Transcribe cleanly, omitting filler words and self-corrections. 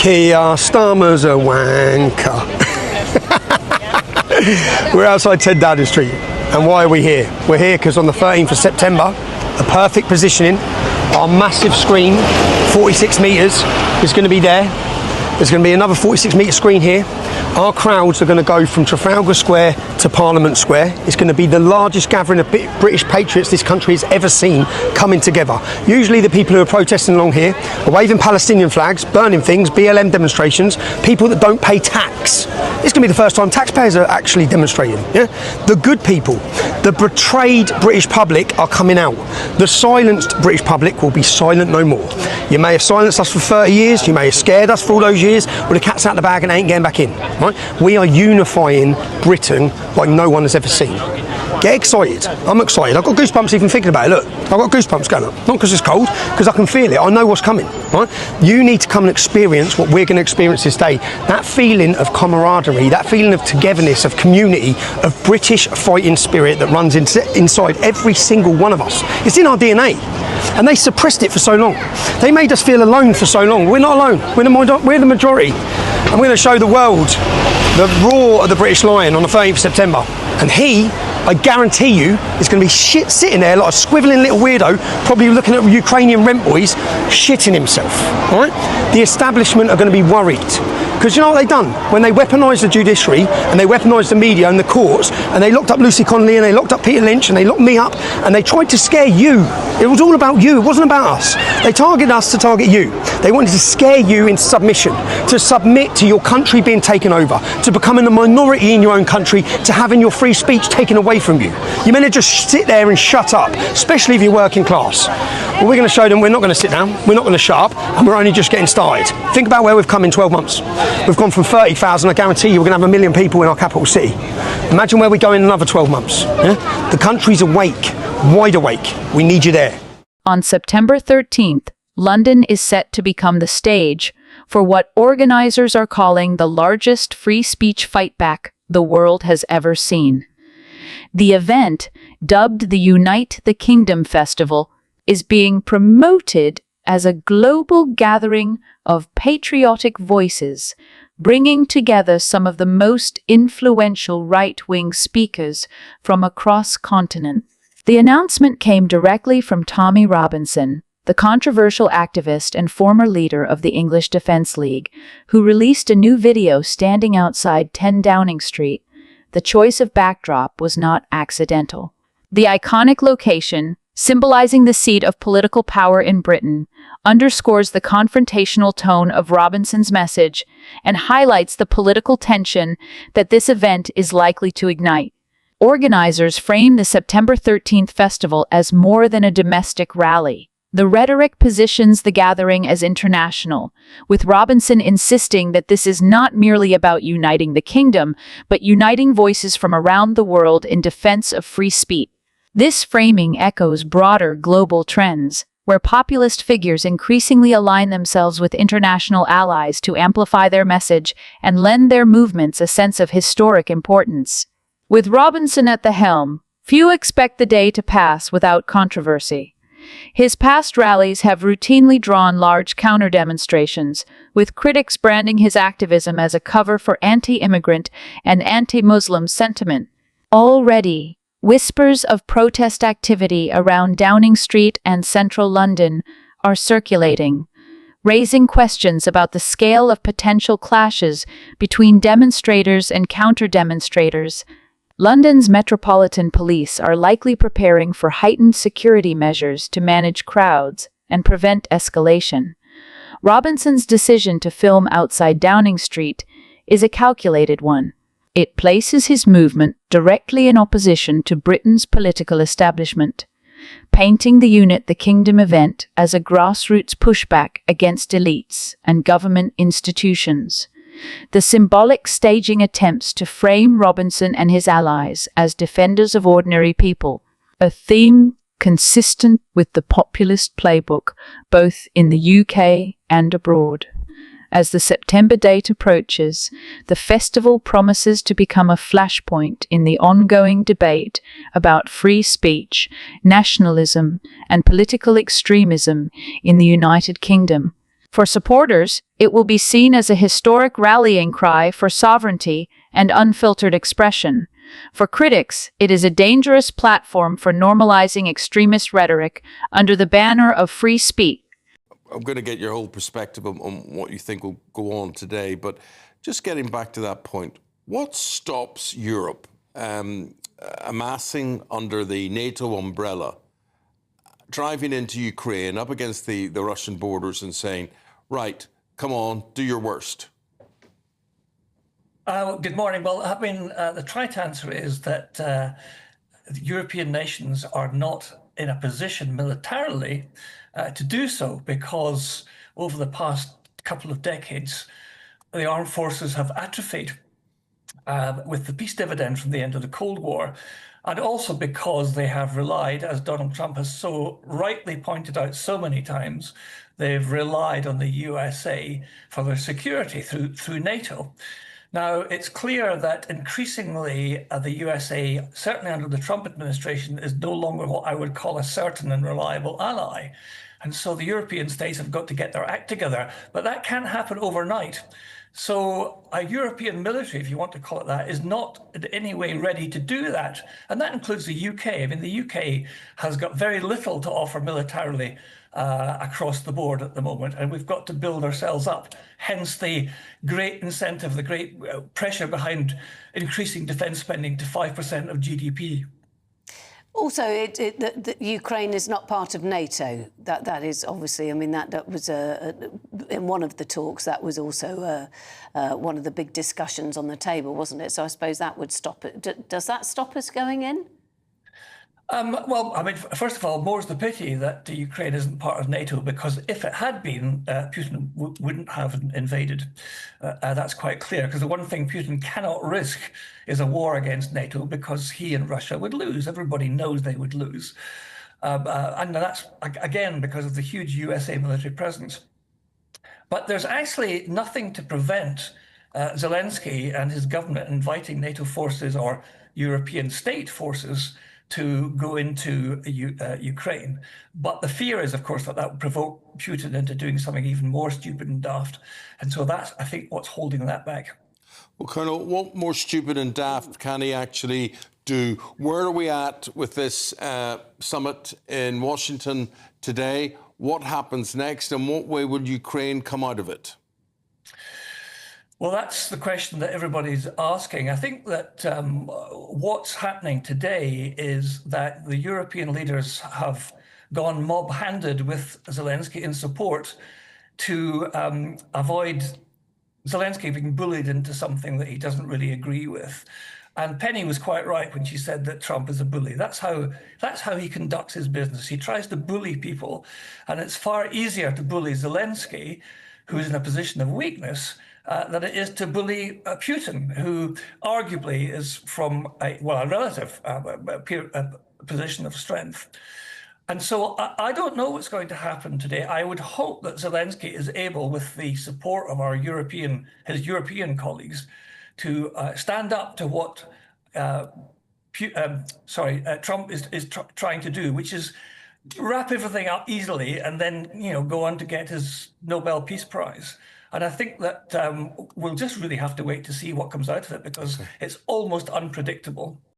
Keir Starmer's a wanker. We're outside 10 Downing Street. And why are we here? We're here because on the 13th of September, a perfect positioning, our massive screen, 46 metres, is going to be there. There's going to be another 46 metre screen here. Our crowds are going to go from Trafalgar Square to Parliament Square. It's going to be the largest gathering of British patriots this country has ever seen coming together. Usually the people who are protesting along here are waving Palestinian flags, burning things, BLM demonstrations, people that don't pay tax. It's going to be the first time taxpayers are actually demonstrating. Yeah? The good people, the betrayed British public are coming out. The silenced British public will be silent no more. You may have silenced us for 30 years, you may have scared us for all those years, but the cat's out of the bag and ain't getting back in. Right? We are unifying Britain like no one has ever seen. Get excited. I'm excited. I've got goosebumps even thinking about it. Look, I've got goosebumps going up. Not because it's cold, because I can feel it. I know what's coming. Right? You need to come and experience what we're going to experience this day. That feeling of camaraderie, that feeling of togetherness, of community, of British fighting spirit that runs inside every single one of us. It's in our DNA. And they suppressed it for so long. They made us feel alone for so long. We're not alone. We're the majority. And we're going to show the world the roar of the British Lion on the 13th of September. And he, I guarantee you, is going to be sitting there like a squivelling little weirdo, probably looking at Ukrainian rent boys, shitting himself. All right? The establishment are going to be worried. Because you know what they've done? When they weaponised the judiciary and they weaponised the media and the courts and they locked up Lucy Connolly and they locked up Peter Lynch and they locked me up and they tried to scare you. It was all about you. It wasn't about us. They targeted us to target you. They wanted to scare you into submission, to submit to your country being taken over, to becoming a minority in your own country, to having your free speech taken away from you. You're meant to just sit there and shut up, especially if you're working class. Well, we're going to show them we're not going to sit down, we're not going to shut up, and we're only just getting started. Think about where we've come in 12 months. We've gone from 30,000, I guarantee you we're going to have 1 million people in our capital city. Imagine where we go in another 12 months. Yeah? The country's awake, wide awake. We need you there. On September 13th, London is set to become the stage for what organizers are calling the largest free speech fightback the world has ever seen. The event, dubbed the Unite the Kingdom Festival, is being promoted as a global gathering of patriotic voices, bringing together some of the most influential right-wing speakers from across continent. The announcement came directly from Tommy Robinson, the controversial activist and former leader of the English Defence League, who released a new video standing outside 10 Downing Street. The choice of backdrop was not accidental. The iconic location, symbolizing the seat of political power in Britain, underscores the confrontational tone of Robinson's message and highlights the political tension that this event is likely to ignite. Organizers frame the September 13th festival as more than a domestic rally. The rhetoric positions the gathering as international, with Robinson insisting that this is not merely about uniting the kingdom, but uniting voices from around the world in defense of free speech. This framing echoes broader global trends, where populist figures increasingly align themselves with international allies to amplify their message and lend their movements a sense of historic importance. With Robinson at the helm, few expect the day to pass without controversy. His past rallies have routinely drawn large counter-demonstrations, with critics branding his activism as a cover for anti-immigrant and anti-Muslim sentiment. Already, whispers of protest activity around Downing Street and central London are circulating, raising questions about the scale of potential clashes between demonstrators and counter-demonstrators. London's Metropolitan Police are likely preparing for heightened security measures to manage crowds and prevent escalation. Robinson's decision to film outside Downing Street is a calculated one. It places his movement directly in opposition to Britain's political establishment, painting the Unite the Kingdom event as a grassroots pushback against elites and government institutions. The symbolic staging attempts to frame Robinson and his allies as defenders of ordinary people, a theme consistent with the populist playbook both in the UK and abroad. As the September date approaches, the festival promises to become a flashpoint in the ongoing debate about free speech, nationalism, and political extremism in the United Kingdom. For supporters, it will be seen as a historic rallying cry for sovereignty and unfiltered expression. For critics, it is a dangerous platform for normalizing extremist rhetoric under the banner of free speech. I'm going to get your whole perspective on what you think will go on today, but just getting back to that point, what stops Europe amassing under the NATO umbrella, driving into Ukraine up against the Russian borders and saying, right, come on, do your worst? Good morning. Well, I mean, the trite answer is that the European nations are not in a position militarily to do so, because over the past couple of decades, the armed forces have atrophied with the peace dividend from the end of the Cold War, and also because they have relied, as Donald Trump has so rightly pointed out so many times, they've relied on the USA for their security through NATO. Now, it's clear that increasingly the USA, certainly under the Trump administration, is no longer what I would call a certain and reliable ally. And so the European states have got to get their act together, but that can't happen overnight. So a European military, if you want to call it that, is not in any way ready to do that. And that includes the UK. I mean, the UK has got very little to offer militarily across the board at the moment, and we've got to build ourselves up. Hence the great incentive, the great pressure behind increasing defence spending to 5% of GDP. Also, that Ukraine is not part of NATO. That is obviously, I mean, that was in one of the talks. That was also one of the big discussions on the table, wasn't it? So I suppose that would stop it. Does that stop us going in? Well, I mean, first of all, more's the pity that Ukraine isn't part of NATO, because if it had been, Putin wouldn't have invaded. That's quite clear, because the one thing Putin cannot risk is a war against NATO, because he and Russia would lose. Everybody knows they would lose. And that's, again, because of the huge USA military presence. But there's actually nothing to prevent Zelensky and his government inviting NATO forces or European state forces to go into Ukraine. But the fear is, of course, that would provoke Putin into doing something even more stupid and daft. And so that's, I think, what's holding that back. Well, Colonel, what more stupid and daft can he actually do? Where are we at with this summit in Washington today? What happens next, and what way will Ukraine come out of it? Well, that's the question that everybody's asking. I think that what's happening today is that the European leaders have gone mob-handed with Zelensky in support to avoid Zelensky being bullied into something that he doesn't really agree with. And Penny was quite right when she said that Trump is a bully. That's how he conducts his business. He tries to bully people, and it's far easier to bully Zelensky, who is in a position of weakness, than it is to bully Putin, who arguably is from a relative position of strength. And so I don't know what's going to happen today. I would hope that Zelensky is able, with the support of his European colleagues, to stand up to what Trump is trying to do, which is wrap everything up easily and then go on to get his Nobel Peace Prize. And I think that we'll just really have to wait to see what comes out of it, because it's almost unpredictable.